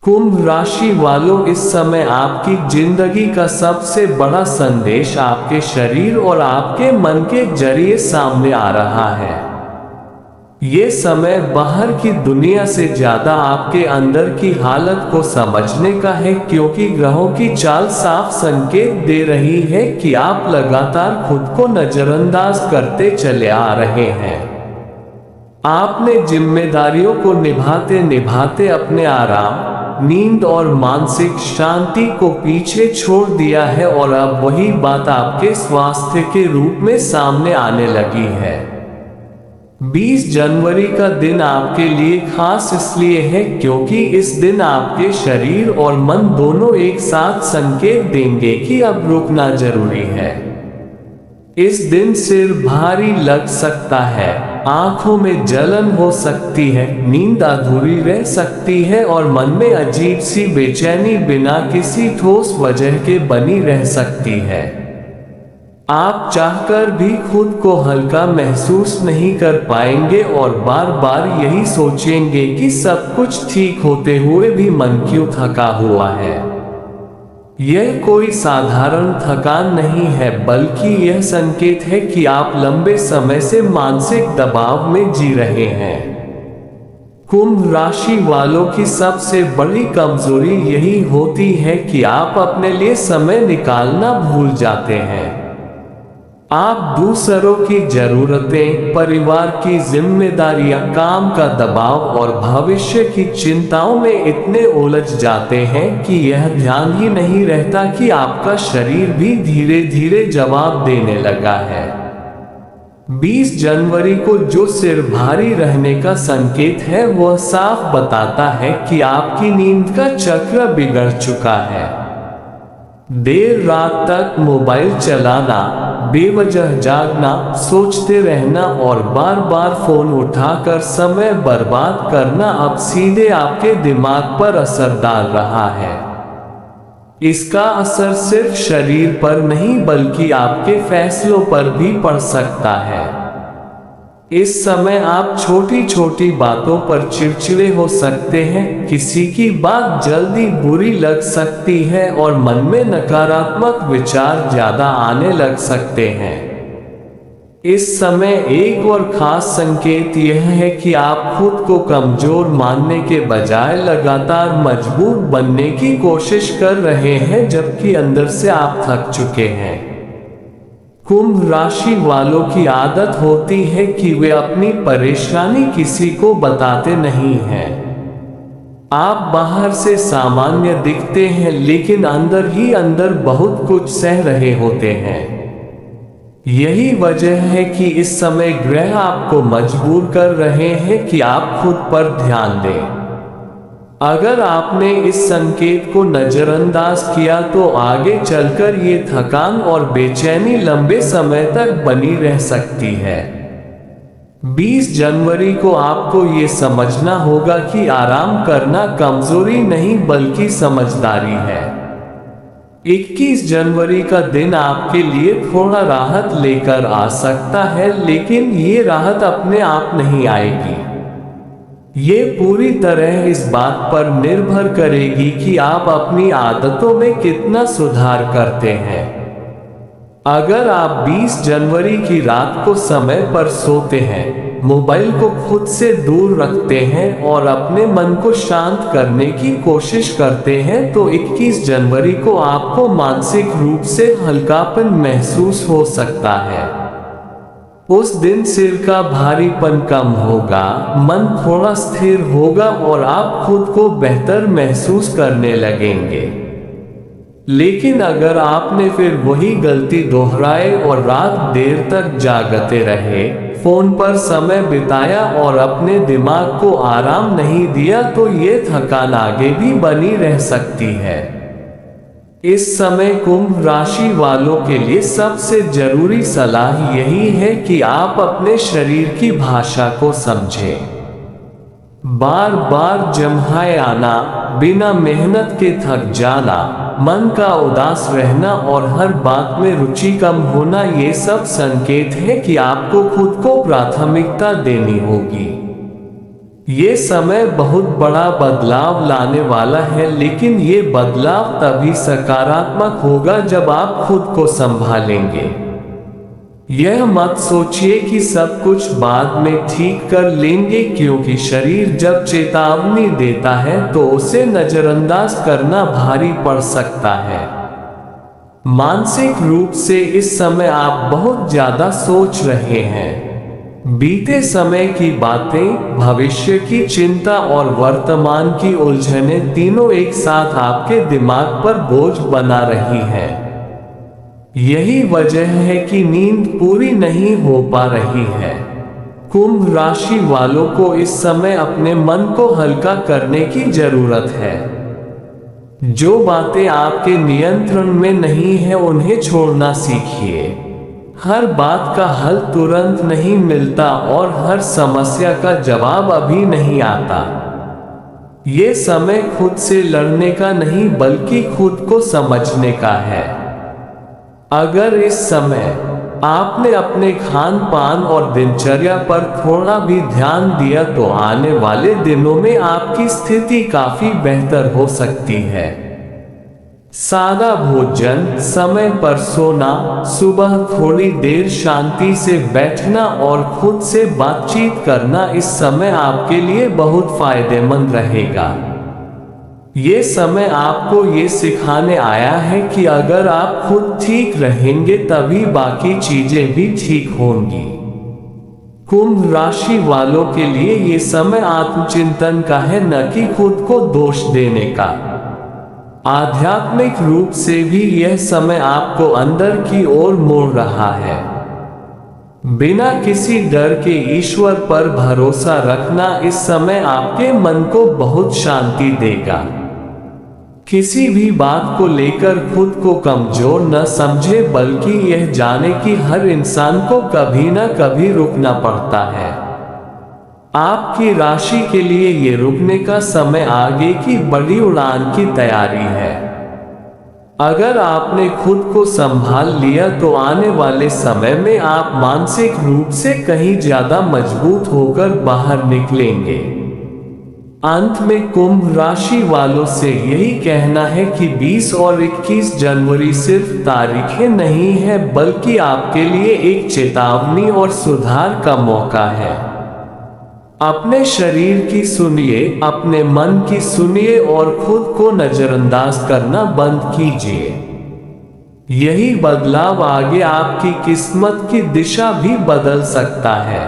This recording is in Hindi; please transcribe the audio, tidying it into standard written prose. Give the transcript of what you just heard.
कुंभ राशि वालों, इस समय आपकी जिंदगी का सबसे बड़ा संदेश आपके शरीर और आपके मन के जरिए सामने आ रहा है। ये समय बाहर की दुनिया से ज्यादा आपके अंदर की हालत को समझने का है, क्योंकि ग्रहों की चाल साफ संकेत दे रही है कि आप लगातार खुद को नजरअंदाज करते चले आ रहे हैं। आपने जिम्मेदारियों को निभाते निभाते अपने आराम, नींद और मानसिक शांति को पीछे छोड़ दिया है और अब वही बात आपके स्वास्थ्य के रूप में सामने आने लगी है। 20 जनवरी का दिन आपके लिए खास इसलिए है क्योंकि इस दिन आपके शरीर और मन दोनों एक साथ संकेत देंगे कि अब रुकना जरूरी है। इस दिन सिर भारी लग सकता है, आंखों में जलन हो सकती है, नींद अधूरी रह सकती है और मन में अजीब सी बेचैनी बिना किसी ठोस वजह के बनी रह सकती है। आप चाहकर भी खुद को हल्का महसूस नहीं कर पाएंगे और बार बार यही सोचेंगे कि सब कुछ ठीक होते हुए भी मन क्यों थका हुआ है। यह कोई साधारण थकान नहीं है, बल्कि यह संकेत है कि आप लंबे समय से मानसिक दबाव में जी रहे हैं। कुंभ राशि वालों की सबसे बड़ी कमजोरी यही होती है कि आप अपने लिए समय निकालना भूल जाते हैं। आप दूसरों की जरूरतें, परिवार की जिम्मेदारियां, काम का दबाव और भविष्य की चिंताओं में इतने उलझ जाते हैं कि यह ध्यान ही नहीं रहता कि आपका शरीर भी धीरे धीरे जवाब देने लगा है। 20 जनवरी को जो सिर भारी रहने का संकेत है, वह साफ बताता है कि आपकी नींद का चक्र बिगड़ चुका है। देर रात तक मोबाइल चलाना, बेवजह जागना, सोचते रहना और बार बार फोन उठाकर समय बर्बाद करना अब सीधे आपके दिमाग पर असर डाल रहा है। इसका असर सिर्फ शरीर पर नहीं बल्कि आपके फैसलों पर भी पड़ सकता है। इस समय आप छोटी छोटी बातों पर चिड़चिड़े हो सकते हैं, किसी की बात जल्दी बुरी लग सकती है और मन में नकारात्मक विचार ज्यादा आने लग सकते हैं। इस समय एक और खास संकेत यह है कि आप खुद को कमजोर मानने के बजाय लगातार मजबूत बनने की कोशिश कर रहे हैं, जबकि अंदर से आप थक चुके हैं। कुंभ राशि वालों की आदत होती है कि वे अपनी परेशानी किसी को बताते नहीं हैं। आप बाहर से सामान्य दिखते हैं, लेकिन अंदर ही अंदर बहुत कुछ सह रहे होते हैं। यही वजह है कि इस समय ग्रह आपको मजबूर कर रहे हैं कि आप खुद पर ध्यान दें। अगर आपने इस संकेत को नजरअंदाज किया तो आगे चलकर ये थकान और बेचैनी लंबे समय तक बनी रह सकती है। 20 जनवरी को आपको ये समझना होगा कि आराम करना कमजोरी नहीं बल्कि समझदारी है। 21 जनवरी का दिन आपके लिए थोड़ा राहत लेकर आ सकता है, लेकिन ये राहत अपने आप नहीं आएगी। ये पूरी तरह इस बात पर निर्भर करेगी कि आप अपनी आदतों में कितना सुधार करते हैं। अगर आप 20 जनवरी की रात को समय पर सोते हैं, मोबाइल को खुद से दूर रखते हैं और अपने मन को शांत करने की कोशिश करते हैं, तो 21 जनवरी को आपको मानसिक रूप से हल्कापन महसूस हो सकता है। उस दिन सिर का भारीपन कम होगा, मन थोड़ा स्थिर होगा और आप खुद को बेहतर महसूस करने लगेंगे। लेकिन अगर आपने फिर वही गलती दोहराए और रात देर तक जागते रहे, फोन पर समय बिताया और अपने दिमाग को आराम नहीं दिया, तो ये थकान आगे भी बनी रह सकती है। इस समय कुंभ राशि वालों के लिए सबसे जरूरी सलाह यही है कि आप अपने शरीर की भाषा को समझें। बार बार जम्हाए आना, बिना मेहनत के थक जाना, मन का उदास रहना और हर बात में रुचि कम होना, ये सब संकेत है कि आपको खुद को प्राथमिकता देनी होगी। ये समय बहुत बड़ा बदलाव लाने वाला है, लेकिन ये बदलाव तभी सकारात्मक होगा जब आप खुद को संभालेंगे। यह मत सोचिए कि सब कुछ बाद में ठीक कर लेंगे, क्योंकि शरीर जब चेतावनी देता है तो उसे नजरअंदाज करना भारी पड़ सकता है। मानसिक रूप से इस समय आप बहुत ज्यादा सोच रहे हैं। बीते समय की बातें, भविष्य की चिंता और वर्तमान की उलझनें तीनों एक साथ आपके दिमाग पर बोझ बना रही हैं। यही वजह है कि नींद पूरी नहीं हो पा रही है। कुंभ राशि वालों को इस समय अपने मन को हल्का करने की जरूरत है। जो बातें आपके नियंत्रण में नहीं है उन्हें छोड़ना सीखिए। हर बात का हल तुरंत नहीं मिलता और हर समस्या का जवाब अभी नहीं आता। ये समय खुद से लड़ने का नहीं बल्कि खुद को समझने का है। अगर इस समय आपने अपने खान पान और दिनचर्या पर थोड़ा भी ध्यान दिया तो आने वाले दिनों में आपकी स्थिति काफी बेहतर हो सकती है। सादा भोजन, समय पर सोना, सुबह थोड़ी देर शांति से बैठना और खुद से बातचीत करना इस समय आपके लिए बहुत फायदेमंद रहेगा। ये समय आपको ये सिखाने आया है कि अगर आप खुद ठीक रहेंगे तभी बाकी चीजें भी ठीक होंगी। कुंभ राशि वालों के लिए ये समय आत्मचिंतन का है, न कि खुद को दोष देने का। आध्यात्मिक रूप से भी यह समय आपको अंदर की ओर मोड़ रहा है। बिना किसी डर के ईश्वर पर भरोसा रखना इस समय आपके मन को बहुत शांति देगा। किसी भी बात को लेकर खुद को कमजोर न समझे, बल्कि यह जाने कि हर इंसान को कभी न कभी रुकना पड़ता है। आपकी राशि के लिए ये रुकने का समय आगे की बड़ी उड़ान की तैयारी है। अगर आपने खुद को संभाल लिया तो आने वाले समय में आप मानसिक रूप से कहीं ज्यादा मजबूत होकर बाहर निकलेंगे। अंत में कुंभ राशि वालों से यही कहना है कि 20 और 21 जनवरी सिर्फ तारीखें नहीं है, बल्कि आपके लिए एक चेतावनी और सुधार का मौका है। अपने शरीर की सुनिए, अपने मन की सुनिए और खुद को नजरअंदाज करना बंद कीजिए। यही बदलाव आगे आपकी किस्मत की दिशा भी बदल सकता है।